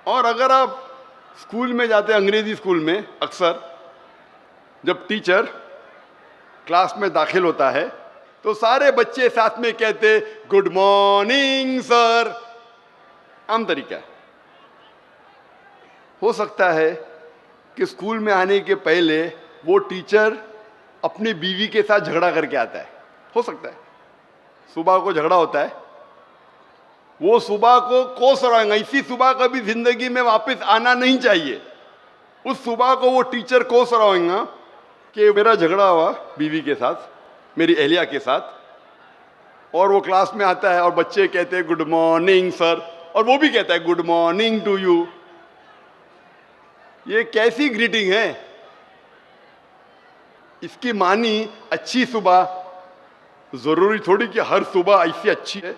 और अगर आप स्कूल में जाते हैं, अंग्रेजी स्कूल में, अक्सर जब टीचर क्लास में दाखिल होता है तो सारे बच्चे साथ में कहते गुड मॉर्निंग सर। आम तरीका है। हो सकता है कि स्कूल में आने के पहले वो टीचर अपनी बीवी के साथ झगड़ा करके आता है। हो सकता है सुबह को झगड़ा होता है, वो सुबह को कोस रहेगा, इसी सुबह कभी जिंदगी में वापस आना नहीं चाहिए। उस सुबह को वो टीचर कोस रहेगा कि मेरा झगड़ा हुआ बीवी के साथ, मेरी एहलिया के साथ, और वो क्लास में आता है और बच्चे कहते हैं गुड मॉर्निंग सर, और वो भी कहता है गुड मॉर्निंग टू यू। ये कैसी ग्रीटिंग है? इसकी मानी अच्छी सुबह, जरूरी थोड़ी कि हर सुबह ऐसी अच्छी है।